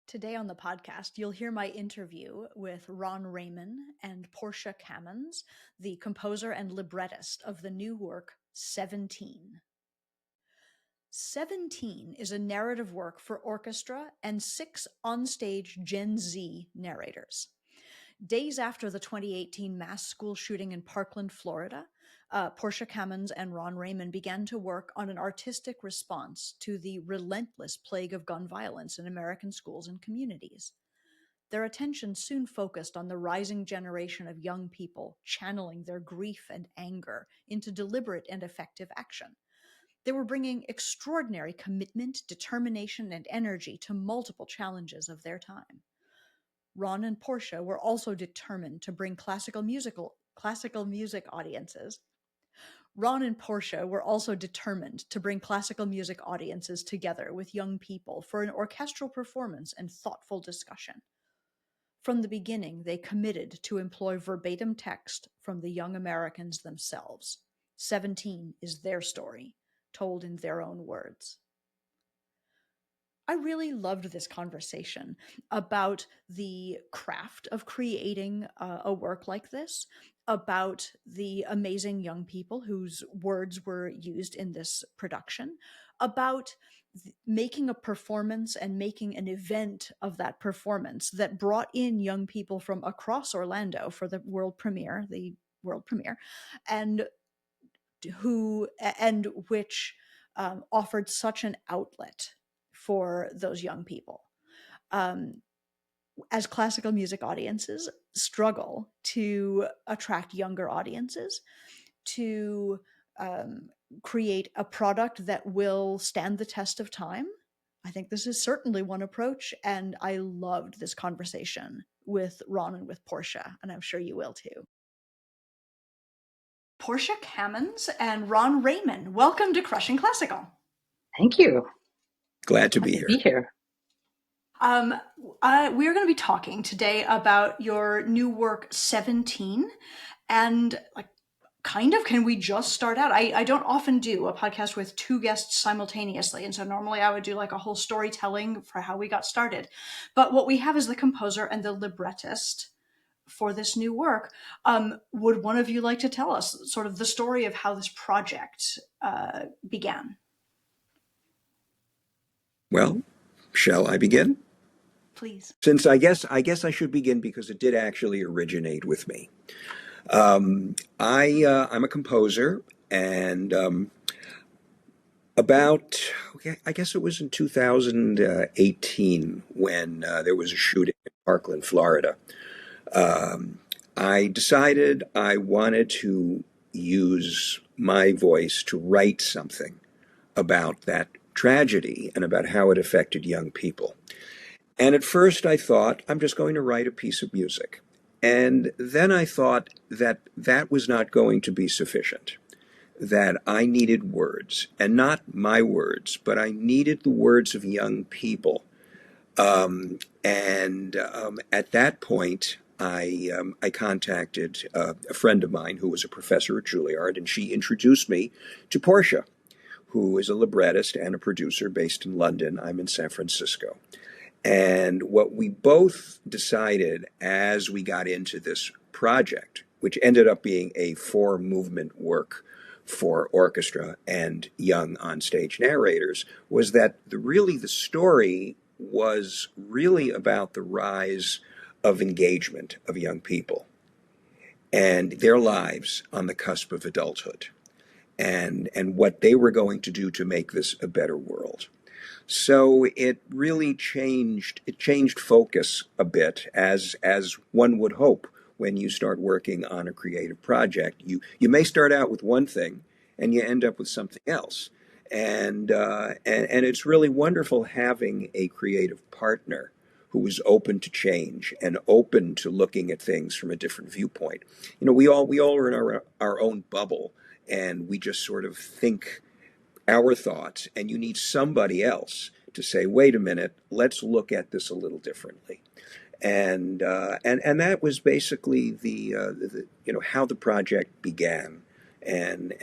Today on the podcast, you'll hear my interview with Ramin and Portia Kamons, the composer and librettist of the new work 17. 17 is a narrative work for orchestra and 6 onstage Gen Z narrators. Days after the 2018 mass school shooting in Parkland, Florida, Portia Kamons and Ron Ramin began to work on an artistic response to the relentless plague of gun violence in American schools and communities. Their attention soon focused on the rising generation of young people channeling their grief and anger into deliberate and effective action. They were bringing extraordinary commitment, determination, and energy to multiple challenges of their time. Ron and Portia were also determined to bring classical music audiences. Ron and Portia were also determined to bring classical music audiences together with young people for an orchestral performance and thoughtful discussion. From the beginning, they committed to employ verbatim text from the young Americans themselves. 17 is their story, told in their own words. I really loved this conversation about the craft of creating a work like this, about the amazing young people whose words were used in this production, about making a performance and making an event of that performance that brought in young people from across Orlando for the world premiere, and which offered such an outlet for those young people. As classical music audiences struggle to attract younger audiences, to create a product that will stand the test of time, I think this is certainly one approach, and I loved this conversation with Ron and with Portia, and I'm sure you will too. Portia Kamons and Ron Ramin, welcome to Crushing Classical. Thank you. Glad to be here. We're going to be talking today about your new work, 17, and can we just start out? I don't often do a podcast with 2 guests simultaneously, and so normally I would do like a whole storytelling for how we got started. But what we have is the composer and the librettist for this new work. Would one of you like to tell us sort of the story of how this project began? Well, shall I begin? Please. Since I guess I should begin because it did actually originate with me. I'm a composer, and I guess it was in 2018 when there was a shooting in Parkland, Florida. I decided I wanted to use my voice to write something about that tragedy and about how it affected young people. And at first I thought, I'm just going to write a piece of music. And then I thought that that was not going to be sufficient, that I needed words, and not my words, but I needed the words of young people. At that point, I contacted a friend of mine who was a professor at Juilliard, and she introduced me to Portia, who is a librettist and a producer based in London. I'm in San Francisco. And what we both decided as we got into this project, which ended up being a 4-movement work for orchestra and young onstage narrators, was that the story was really about the rise of engagement of young people and their lives on the cusp of adulthood, and what they were going to do to make this a better world. So it really changed focus a bit, as one would hope when you start working on a creative project. You may start out with one thing and you end up with something else. And it's really wonderful having a creative partner who is open to change and open to looking at things from a different viewpoint. You know, we all are in our own bubble, and we just sort of think our thoughts, and you need somebody else to say, wait a minute, let's look at this a little differently. And that was basically the how the project began. And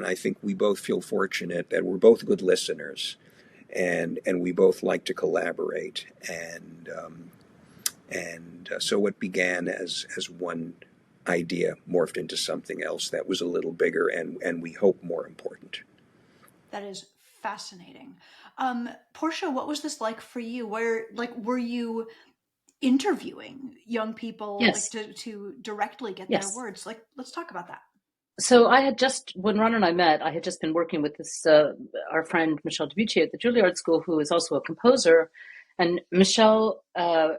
I think we both feel fortunate that we're both good listeners. and we both like to collaborate. So what began as one idea morphed into something else that was a little bigger and we hope more important. That is fascinating. Portia, what was this like for you? Were you interviewing young people Yes. to directly get their Yes. words? Like, let's talk about that. So when Ron and I met, I had just been working with this, our friend Michelle Debuchy at the Juilliard School, who is also a composer. And Michelle and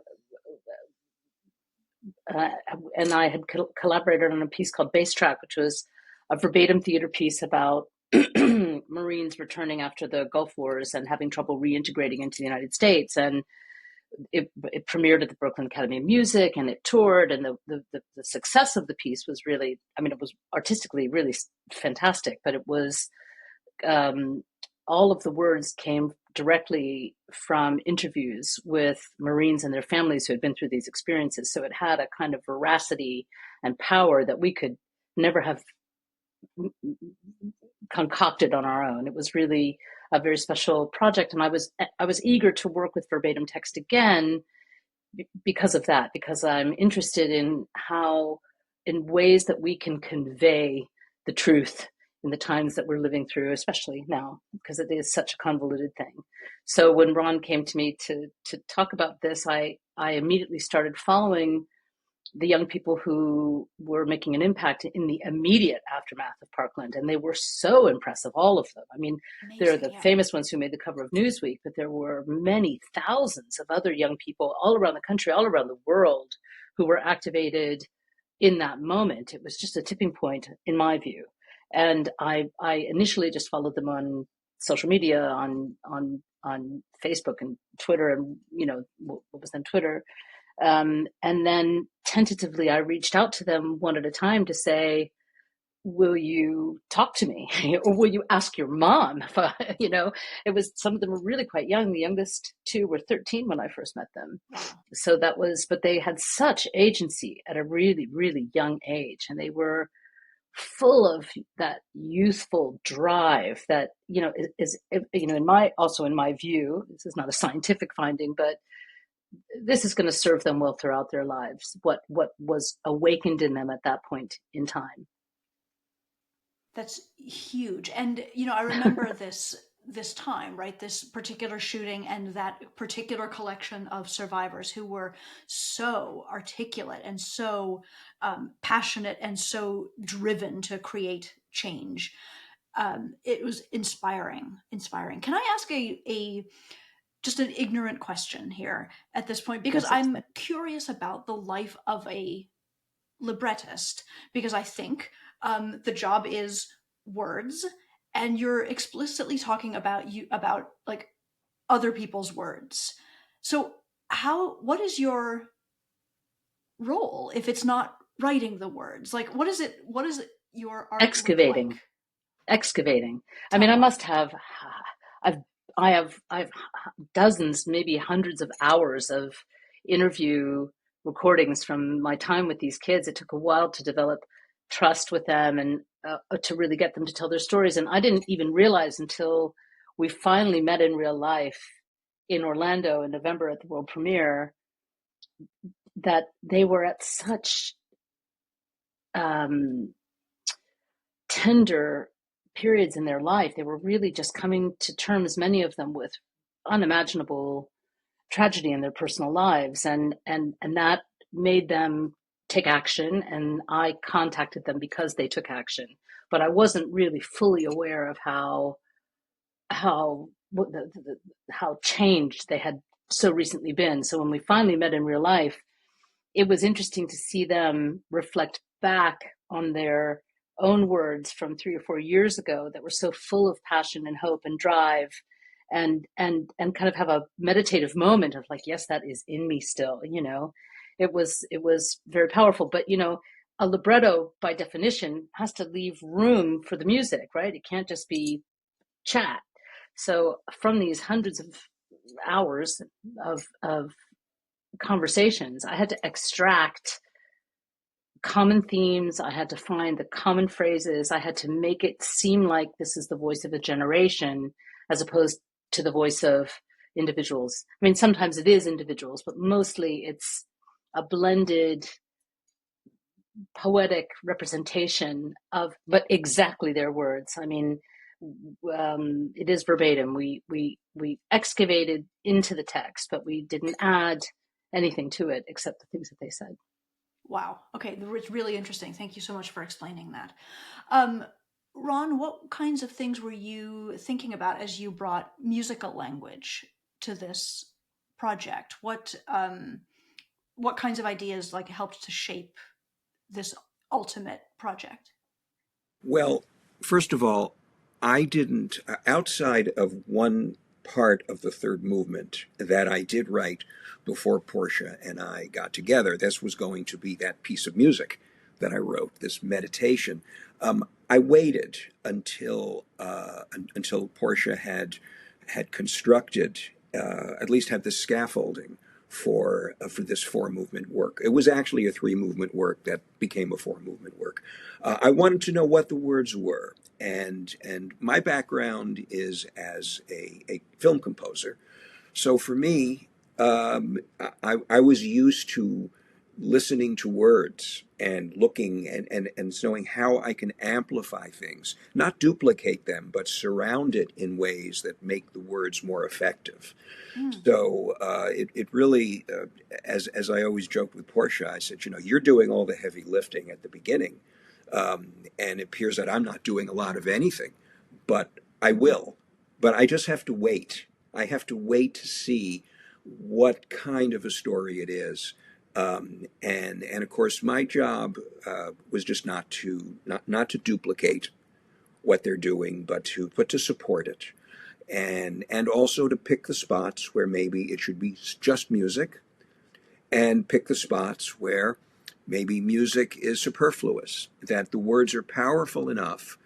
I had collaborated on a piece called Bass Track, which was a verbatim theater piece about Marines returning after the Gulf Wars and having trouble reintegrating into the United States. And it premiered at the Brooklyn Academy of Music, and it toured, and the success of the piece was really, I mean, it was artistically really fantastic, but it was, all of the words came directly from interviews with Marines and their families who had been through these experiences. So it had a kind of veracity and power that we could never have concocted on our own. It was really a very special project, and I was eager to work with verbatim text again because of that, because I'm interested in ways that we can convey the truth in the times that we're living through, especially now, because it is such a convoluted thing. So when Ron came to me to talk about this, I immediately started following the young people who were making an impact in the immediate aftermath of Parkland. And they were so impressive, all of them. I mean, they're the famous ones who made the cover of Newsweek, but there were many thousands of other young people all around the country, all around the world, who were activated in that moment. It was just a tipping point, in my view. And I initially just followed them on social media, on Facebook and Twitter, and, what was then Twitter. And then tentatively, I reached out to them one at a time to say, will you talk to me? Or will you ask your mom? It was, some of them were really quite young. The youngest two were 13 when I first met them. So but they had such agency at a really, really young age. And they were full of that youthful drive that, is in my view, this is not a scientific finding, but this is going to serve them well throughout their lives, what was awakened in them at that point in time. That's huge. And, I remember this time, right? This particular shooting and that particular collection of survivors who were so articulate and so passionate and so driven to create change. It was inspiring. Can I ask just an ignorant question here at this point, because I'm curious about the life of a librettist, because I think the job is words, and you're explicitly talking about like other people's words. So what is your role if it's not writing the words? Like, what is your art excavating like? Excavating. I mean, I must have, I have dozens, maybe hundreds of hours of interview recordings from my time with these kids. It took a while to develop trust with them and to really get them to tell their stories. And I didn't even realize until we finally met in real life in Orlando in November at the world premiere that they were at such tender periods in their life. They were really just coming to terms, many of them, with unimaginable tragedy in their personal lives, and that made them take action. And I contacted them because they took action, but I wasn't really fully aware of how changed they had so recently been. So when we finally met in real life, it was interesting to see them reflect back on their own words from 3 or 4 years ago that were so full of passion and hope and drive, and kind of have a meditative moment of like, yes, that is in me still. It was very powerful. But a libretto by definition has to leave room for the music, right? It can't just be chat. So from these hundreds of hours of conversations, I had to extract common themes. I had to find the common phrases. I had to make it seem like this is the voice of a generation, as opposed to the voice of individuals. I mean, sometimes it is individuals, but mostly it's a blended poetic representation of, but exactly their words. I mean, it is verbatim. We excavated into the text, but we didn't add anything to it except the things that they said. Wow. Okay, it's really interesting. Thank you so much for explaining that. Ron, what kinds of things were you thinking about as you brought musical language to this project? What kinds of ideas like helped to shape this ultimate project? Well, first of all, I didn't, outside of one part of the third movement that I did write before Portia and I got together, this was going to be that piece of music that I wrote, this meditation. I waited until Portia had constructed, at least had the scaffolding for this four movement work. It was actually a three movement work that became a four movement work. I wanted to know what the words were, and my background is as a film composer. So for me, I was used to listening to words and looking and knowing how I can amplify things, not duplicate them, but surround it in ways that make the words more effective. So it really, as I always joke with Portia, I said, you're doing all the heavy lifting at the beginning, and it appears that I'm not doing a lot of anything, but I will. But I just have to wait. I have to wait to see what kind of a story it is. And of course, my job was just not to duplicate what they're doing, but to support it, and also to pick the spots where maybe it should be just music, and pick the spots where maybe music is superfluous, that the words are powerful enough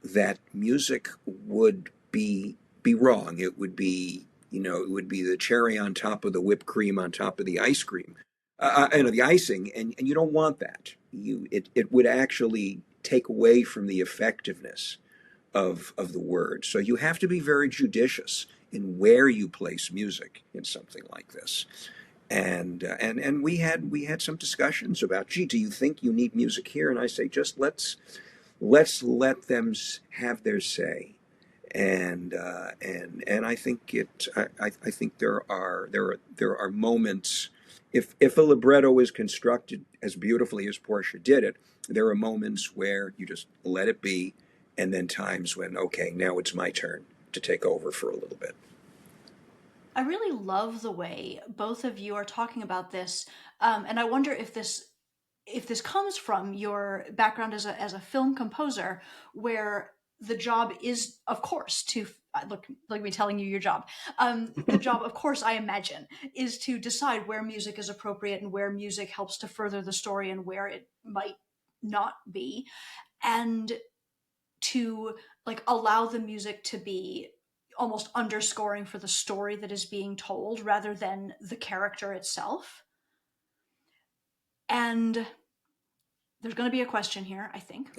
that music would be wrong. It would be, it would be the cherry on top of the whipped cream on top of the ice cream, the icing, and you don't want that. It would actually take away from the effectiveness of the word. So you have to be very judicious in where you place music in something like this. And we had some discussions about, gee, do you think you need music here? And I say, just let's let them have their say. And I think I think there are moments. If a libretto is constructed as beautifully as Portia did it, there are moments where you just let it be, and then times when, okay, now it's my turn to take over for a little bit. I really love the way both of you are talking about this, and I wonder if this comes from your background as a film composer, where the job is, of course, to look like me telling you your job. The job, of course, I imagine, is to decide where music is appropriate and where music helps to further the story and where it might not be, and to like allow the music to be almost underscoring for the story that is being told rather than the character itself. And there's going to be a question here, I think.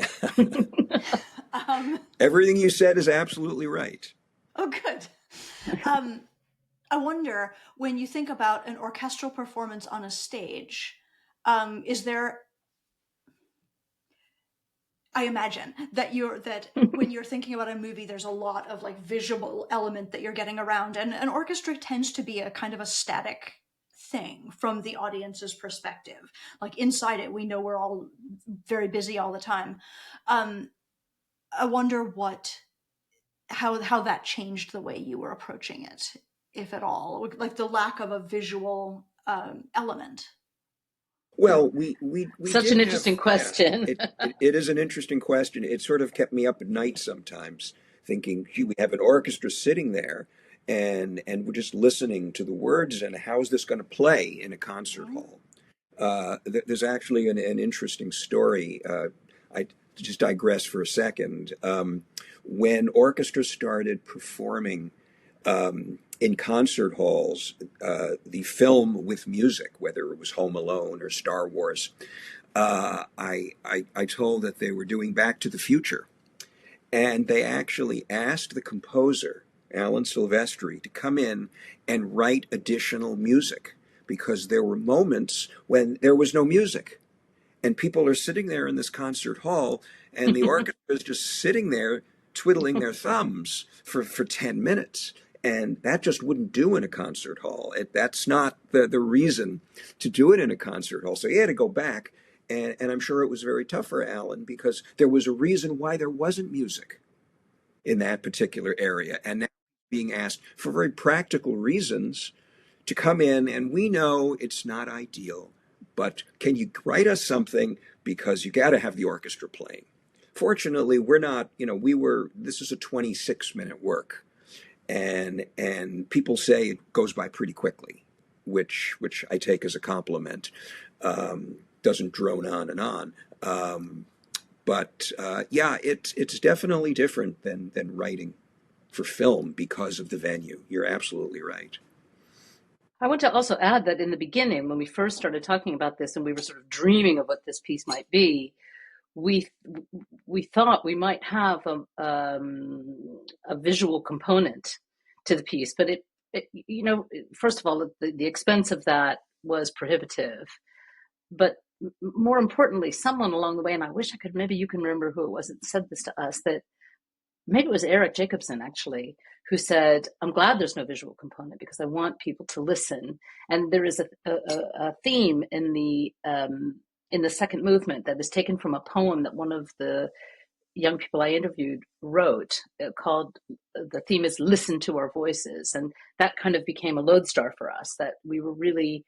Everything you said is absolutely right. Oh, good. I wonder, when you think about an orchestral performance on a stage, is there, I imagine that when you're thinking about a movie, there's a lot of like visual element that you're getting around, and an orchestra tends to be a kind of a static thing from the audience's perspective. Like inside it, we know we're all very busy all the time. I wonder how that changed the way you were approaching it, if at all, like the lack of a visual element. Well, we such an interesting question. It is an interesting question. It sort of kept me up at night sometimes, thinking, gee, we have an orchestra sitting there, and we're just listening to the words, and how is this going to play in a concert hall? There's actually an interesting story. I just digress for a second. When orchestras started performing in concert halls, the film with music, whether it was Home Alone or Star Wars, I told that they were doing Back to the Future. And they actually asked the composer, Alan Silvestri, to come in and write additional music, because there were moments when there was no music. And people are sitting there in this concert hall, and the orchestra is just sitting there twiddling their thumbs for 10 minutes. And that just wouldn't do in a concert hall. That's not the reason to do it in a concert hall. So he had to go back. And I'm sure it was very tough for Alan, because there was a reason why there wasn't music in that particular area. And now being asked for very practical reasons to come in, and we know it's not ideal, but can you write us something, because you got to have the orchestra playing. Fortunately, we're not, this is a 26-minute work, and people say it goes by pretty quickly, which I take as a compliment. Doesn't drone on and on. But it's definitely different than writing for film because of the venue. You're absolutely right. I want to also add that in the beginning, when we first started talking about this and we were sort of dreaming of what this piece might be, we thought we might have a visual component to the piece. But first of all, the expense of that was prohibitive. But more importantly, someone along the way, and I wish maybe you can remember who it was that said this to us, that maybe it was Eric Jacobson, actually, who said, I'm glad there's no visual component because I want people to listen. And there is a theme in the second movement that is taken from a poem that one of the young people I interviewed wrote, called, the theme is Listen to Our Voices. And that kind of became a lodestar for us, that we were really,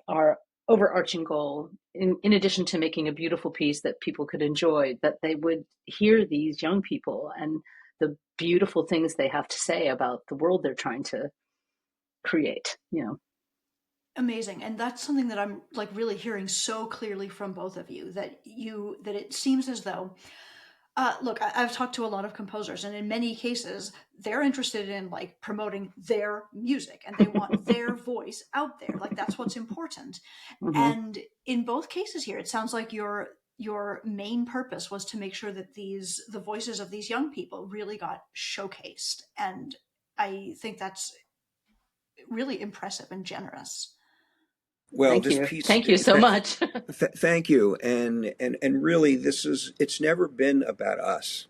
our overarching goal, in addition to making a beautiful piece that people could enjoy, that they would hear these young people and the beautiful things they have to say about the world they're trying to create, Amazing. And that's something that I'm like really hearing so clearly from both of you, that it seems as though, look, I've talked to a lot of composers, and in many cases, they're interested in like promoting their music, and they want their voice out there. Like that's what's important. Mm-hmm. And in both cases here, it sounds like your main purpose was to make sure that the voices of these young people really got showcased. And I think that's really impressive and generous. Well, Thank you so much. Thank you. And really, it's never been about us.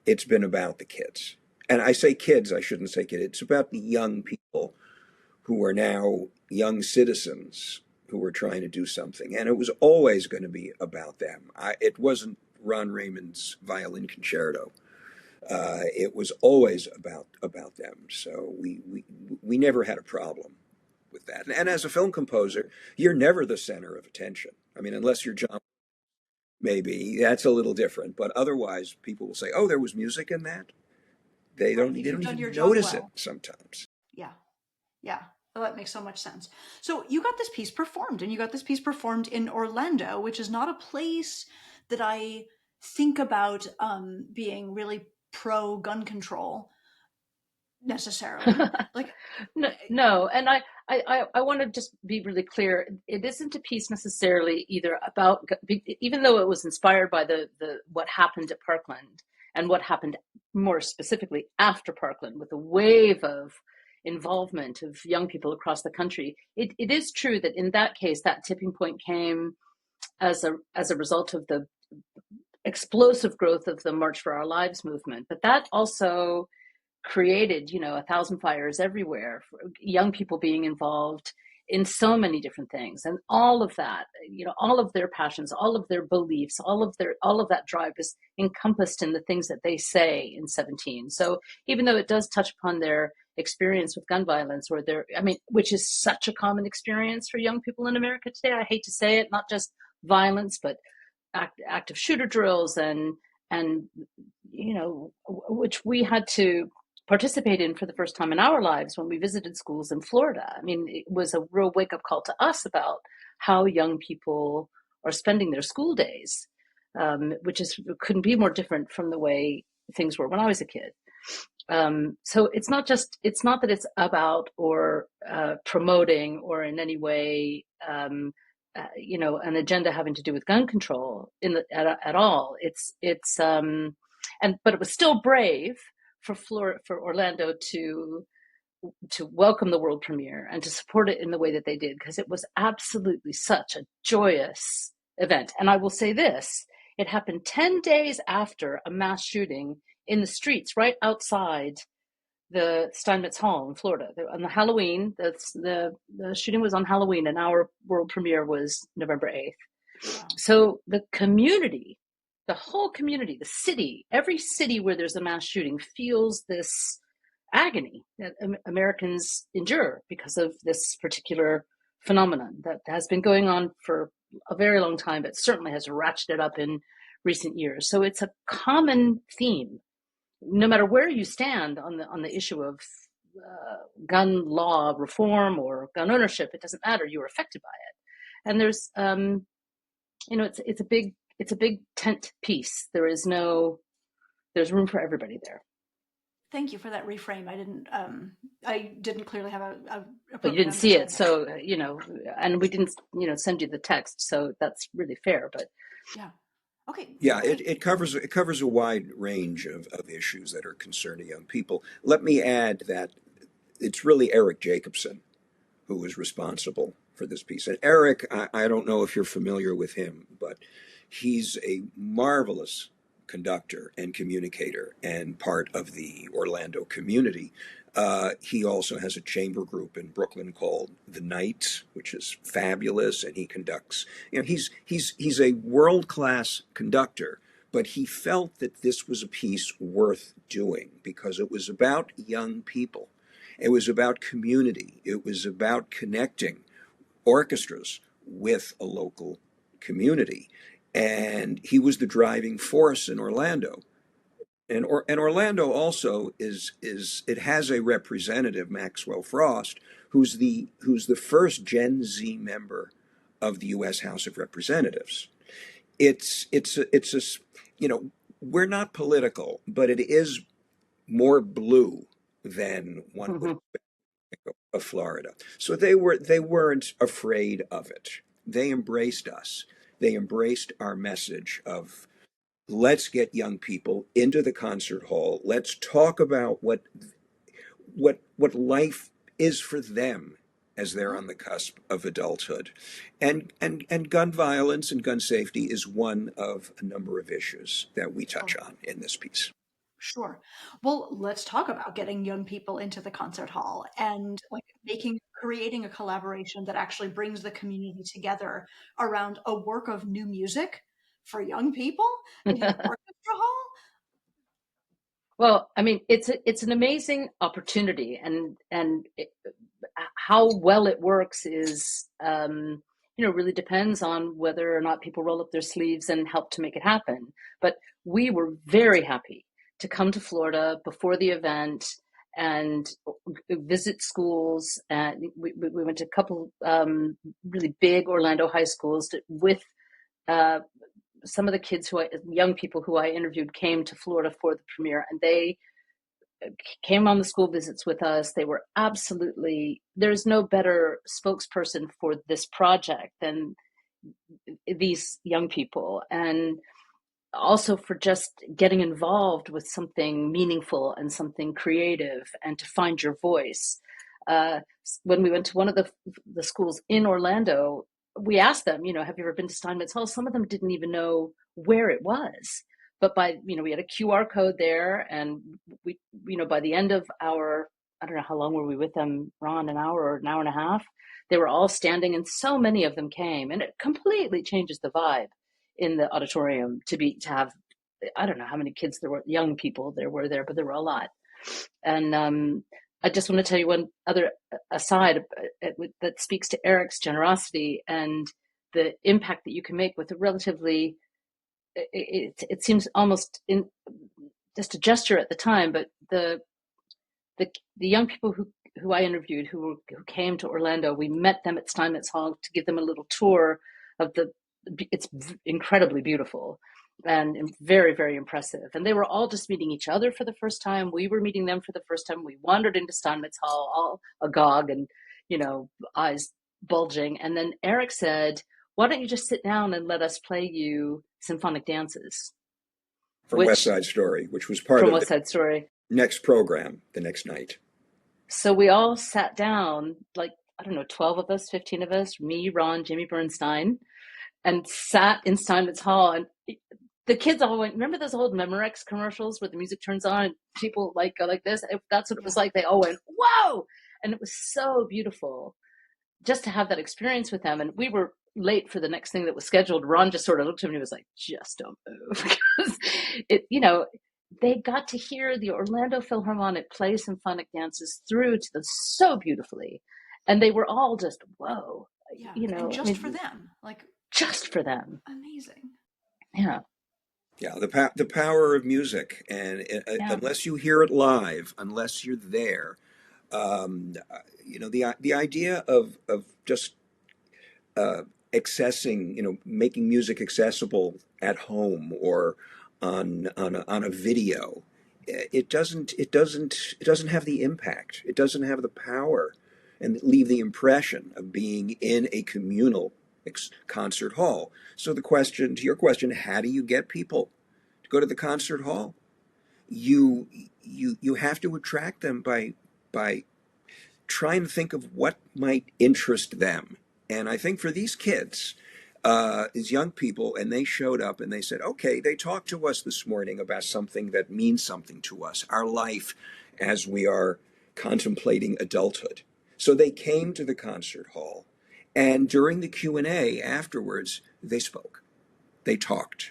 It's been about the kids. And I say kids, I shouldn't say kids. It's about the young people who are now young citizens who are trying to do something. And it was always going to be about them. It wasn't Ron Raymond's violin concerto. It was always about them. So we never had a problem with that. And as a film composer, you're never the center of attention. I mean, unless you're John, maybe that's a little different. But otherwise, people will say, "Oh, there was music in that." They don't even notice it sometimes. Yeah. Well, that makes so much sense. So you got this piece performed, and you got this piece performed in Orlando, which is not a place that I think about being really pro gun control necessarily. Like no, and I want to just be really clear. It isn't a piece necessarily either about, even though it was inspired by the what happened at Parkland and what happened more specifically after Parkland, with a wave of involvement of young people across the country. It is true that in that case, that tipping point came as a result of the explosive growth of the March for Our Lives movement, but that also created, 1,000 fires everywhere, young people being involved in so many different things, and all of that, all of their passions, all of their beliefs, all of that drive is encompassed in the things that they say in 17. So even though it does touch upon their experience with gun violence, which is such a common experience for young people in America today, I hate to say it, not just violence, but active shooter drills and which we had to participate in for the first time in our lives when we visited schools in Florida. I mean, it was a real wake-up call to us about how young people are spending their school days, which couldn't be more different from the way things were when I was a kid. So it's not that it's about or promoting or in any way, an agenda having to do with gun control at all. But it was still brave for Orlando to welcome the world premiere and to support it in the way that they did, because it was absolutely such a joyous event. And I will say this, it happened 10 days after a mass shooting in the streets right outside the Steinmetz Hall in Florida. On the Halloween, the shooting was on Halloween, and our world premiere was November 8th. Wow. So the community, the whole community, the city, every city where there's a mass shooting feels this agony that Americans endure because of this particular phenomenon that has been going on for a very long time, but certainly has ratcheted up in recent years. So it's a common theme, no matter where you stand on the issue of gun law reform or gun ownership. It doesn't matter; you are affected by it. And there's, it's a big tent piece. There's room for everybody there. Thank you for that reframe. I didn't clearly have but you didn't see it, so and we didn't send you the text, so that's really fair. But yeah, okay. Yeah, it covers a wide range of issues that are concerning young people. Let me add that it's really Eric Jacobson who was responsible for this piece. And Eric, I don't know if you're familiar with him, but he's a marvelous conductor and communicator and part of the Orlando community. He also has a chamber group in Brooklyn called The Knights, which is fabulous, and he conducts. He's a world-class conductor, but he felt that this was a piece worth doing because it was about young people. It was about community. It was about connecting orchestras with a local community. And he was the driving force in Orlando. And Orlando also it has a representative, Maxwell Frost, who's the first Gen Z member of the U.S. House of Representatives. We're not political, but it is more blue than one would think of Florida. So they weren't afraid of it. They embraced us. They embraced our message of, let's get young people into the concert hall. Let's talk about what life is for them as they're on the cusp of adulthood. And gun violence and gun safety is one of a number of issues that we touch on in this piece. Sure. Well, let's talk about getting young people into the concert hall and creating a collaboration that actually brings the community together around a work of new music for young people in an orchestra hall. Well, I mean, it's an amazing opportunity, and how well it works is, really depends on whether or not people roll up their sleeves and help to make it happen. But we were very happy to come to Florida before the event and visit schools. And we went to a couple really big Orlando high schools with some of the kids young people who I interviewed came to Florida for the premiere, and they came on the school visits with us. They were there's no better spokesperson for this project than these young people. And also for just getting involved with something meaningful and something creative and to find your voice. When we went to one of the schools in Orlando, we asked them, have you ever been to Steinmetz Hall? Some of them didn't even know where it was. But we had a QR code there, and we, by the end of our, I don't know how long were we with them, Ron, an hour or an hour and a half, they were all standing, and so many of them came, and it completely changes the vibe in the auditorium to have, I don't know how many kids there were, young people there, but there were a lot. And I just want to tell you one other aside that speaks to Eric's generosity and the impact that you can make with a relatively, it seems almost just a gesture at the time, but the young people who I interviewed who came to Orlando, we met them at Steinmetz Hall to give them a little tour of it's incredibly beautiful and very, very impressive. And they were all just meeting each other for the first time. We were meeting them for the first time. We wandered into Steinmetz Hall, all agog and, eyes bulging. And then Eric said, why don't you just sit down and let us play you symphonic dances? From West Side Story, which was part of West Side Story. next program the next night. So we all sat down, like, I don't know, 12 of us, 15 of us, me, Ron, Jimmy Bernstein, and sat in Steinmetz Hall. And the kids all went, remember those old Memorex commercials where the music turns on and people like go like this? That's what it was like. They all went, whoa! And it was so beautiful just to have that experience with them. And we were late for the next thing that was scheduled. Ron just sort of looked at me and was like, just don't move. Because they got to hear the Orlando Philharmonic play symphonic dances through to them so beautifully. And they were all just, whoa. Yeah. And just for them. Like, just for them. Amazing. Yeah. Yeah, the power of music. And unless you hear it live, unless you're there, the idea of just accessing, making music accessible at home or on a video, it doesn't have the impact. It doesn't have the power and leave the impression of being in a communal concert hall. So to your question, how do you get people to go to the concert hall? You have to attract them by trying to think of what might interest them. And I think for these kids, as young people, and they showed up and they said, okay, they talked to us this morning about something that means something to us, our life as we are contemplating adulthood. So they came to the concert hall, and during the Q&A afterwards, they spoke. They talked.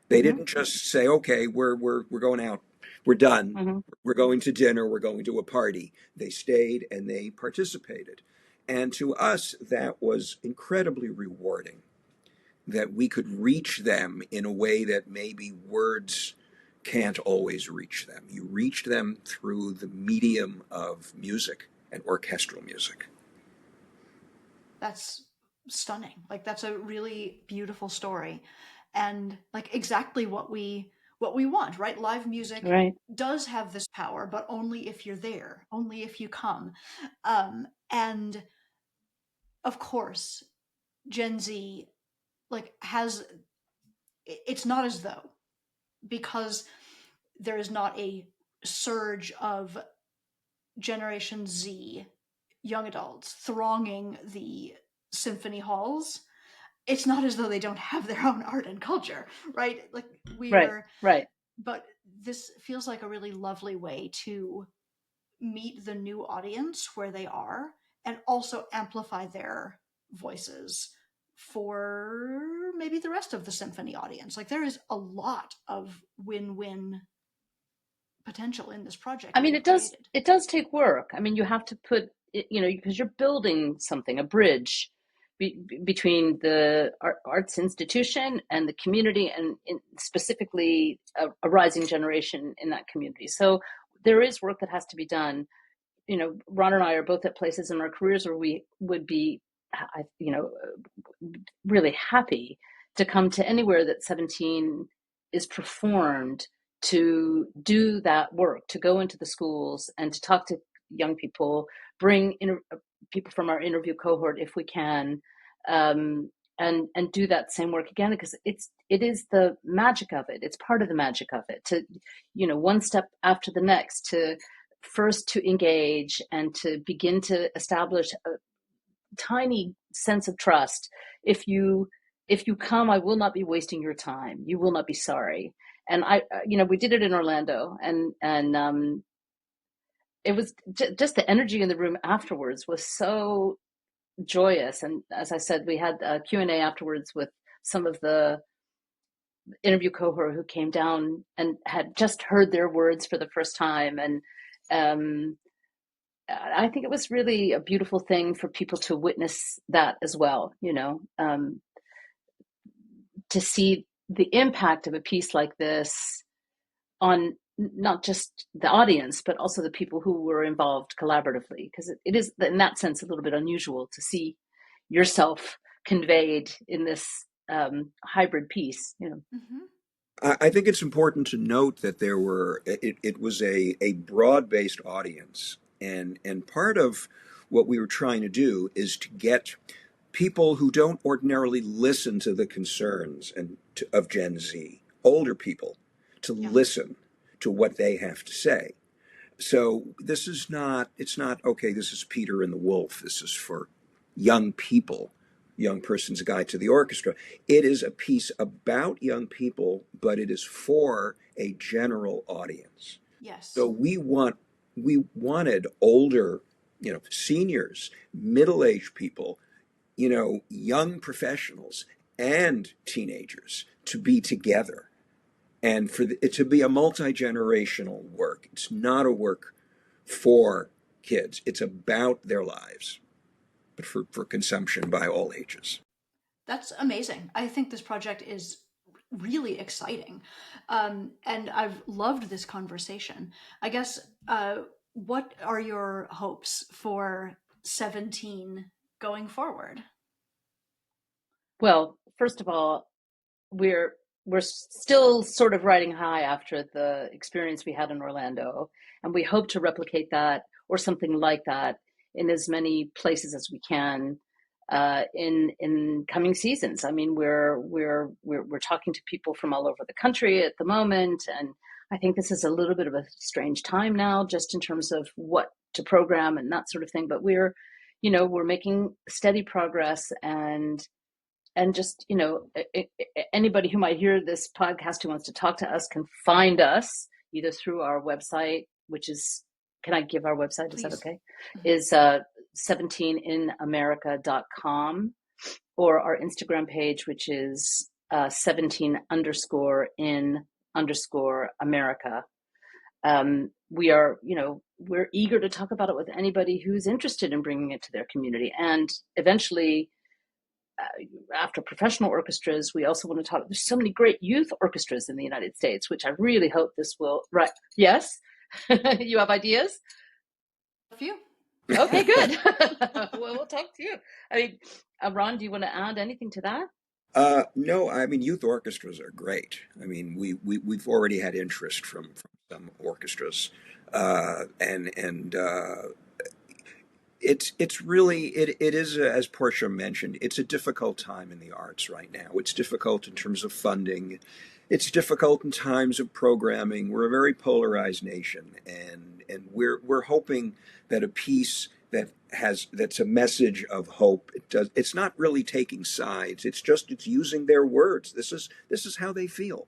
They didn't just say, okay, we're going out. We're done. We're going to dinner. We're going to a party. They stayed and they participated. And to us, that was incredibly rewarding, that we could reach them in a way that maybe words can't always reach them. You reach them through the medium of music and orchestral music. That's stunning. Like, that's a really beautiful story. And like exactly what we want, right? Live music does have this power, but only if you're there, only if you come. And of course, Gen Z it's not as though, because there is not a surge of Generation Z young adults thronging the symphony halls, it's not as though they don't have their own art and culture, right? Like right. But this feels like a really lovely way to meet the new audience where they are and also amplify their voices for maybe the rest of the symphony audience. Like, there is a lot of win-win potential in this project. I mean, it does take work. I mean, you have to put it, because you're building something, a bridge between the arts institution and the community, and specifically a rising generation in that community. So there is work that has to be done. Ron and I are both at places in our careers where we would be, really happy to come to anywhere that 17 is performed, to do that work, to go into the schools and to talk to young people, bring people from our interview cohort if we can, and do that same work again, because it is the magic of it. It's part of the magic of it, to one step after the next, to first to engage and to begin to establish a tiny sense of trust. If you come, I will not be wasting your time. You will not be sorry. And we did it in Orlando, and it was just the energy in the room afterwards was so joyous. And as I said, we had a Q&A afterwards with some of the interview cohort who came down and had just heard their words for the first time. And I think it was really a beautiful thing for people to witness that as well, to see the impact of a piece like this on not just the audience, but also the people who were involved collaboratively, because it is, in that sense, a little bit unusual to see yourself conveyed in this hybrid piece. I think it's important to note that it was a broad-based audience, and part of what we were trying to do is to get people who don't ordinarily listen to the concerns of Gen Z, older people, to listen to what they have to say. So this is not, it's not, okay, this is Peter and the Wolf. This is for young people, Young Person's Guide to the Orchestra. It is a piece about young people, but it is for a general audience. Yes. So we wanted older, seniors, middle-aged people, young professionals and teenagers to be together, and for it to be a multi-generational work. It's not a work for kids. It's about their lives, but for consumption by all ages. That's amazing. I think this project is really exciting. And I've loved this conversation. I guess, what are your hopes for 17 going forward? Well, first of all, we're still sort of riding high after the experience we had in Orlando, and we hope to replicate that or something like that in as many places as we can in coming seasons. I mean, we're talking to people from all over the country at the moment, and I think this is a little bit of a strange time now, just in terms of what to program and that sort of thing. But we're making steady progress, and just, anybody who might hear this podcast who wants to talk to us can find us either through our website, which is, can I give our website? Please. Is that okay? Is 17inamerica.com, or our Instagram page, which is 17_in_America. We're eager to talk about it with anybody who's interested in bringing it to their community. And eventually, after professional orchestras, we also want to talk. There's so many great youth orchestras in the United States, which I really hope this will. Right? Yes, you have ideas. A few. Okay, good. Well, we'll talk to you. I mean, Ron, do you want to add anything to that? No, I mean, youth orchestras are great. I mean, we've already had interest from some orchestras, and it's really it is as Portia mentioned, it's a difficult time in the arts right now. It's difficult in terms of funding. It's difficult in times of programming. We're a very polarized nation, and we're hoping that a piece that's a message of hope. It's not really taking sides. It's using their words. This is how they feel.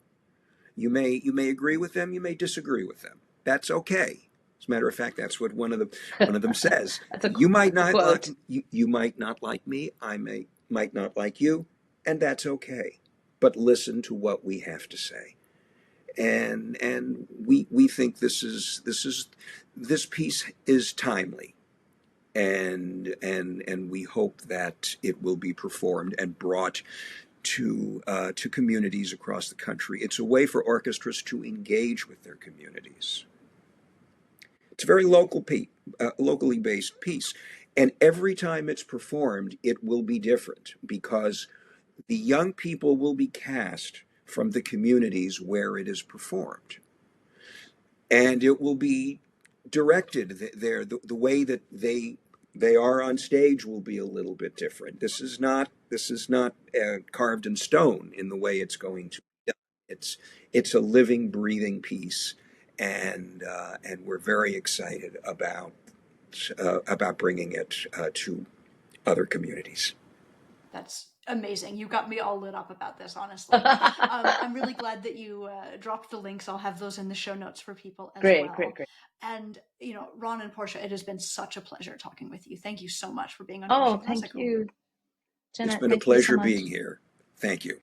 You may agree with them. You may disagree with them. That's okay. As a matter of fact, that's what one of them says. You might not like you might not like me. I might not like you, and that's okay. But listen to what we have to say, and we think this piece is timely, and we hope that it will be performed and brought to communities across the country. It's a way for orchestras to engage with their communities. It's a very locally based piece. And every time it's performed, it will be different because the young people will be cast from the communities where it is performed. And it will be directed there. The way that they are on stage will be a little bit different. This is not carved in stone in the way it's going to be done. It's a living, breathing piece. And we're very excited about bringing it to other communities. That's amazing. You got me all lit up about this, honestly. I'm really glad that you dropped the links. I'll have those in the show notes for people as well. Great. And, Ron and Portia, it has been such a pleasure talking with you. Thank you so much for being on. Oh, thank you, Jennet. It's been a pleasure being here. Thank you.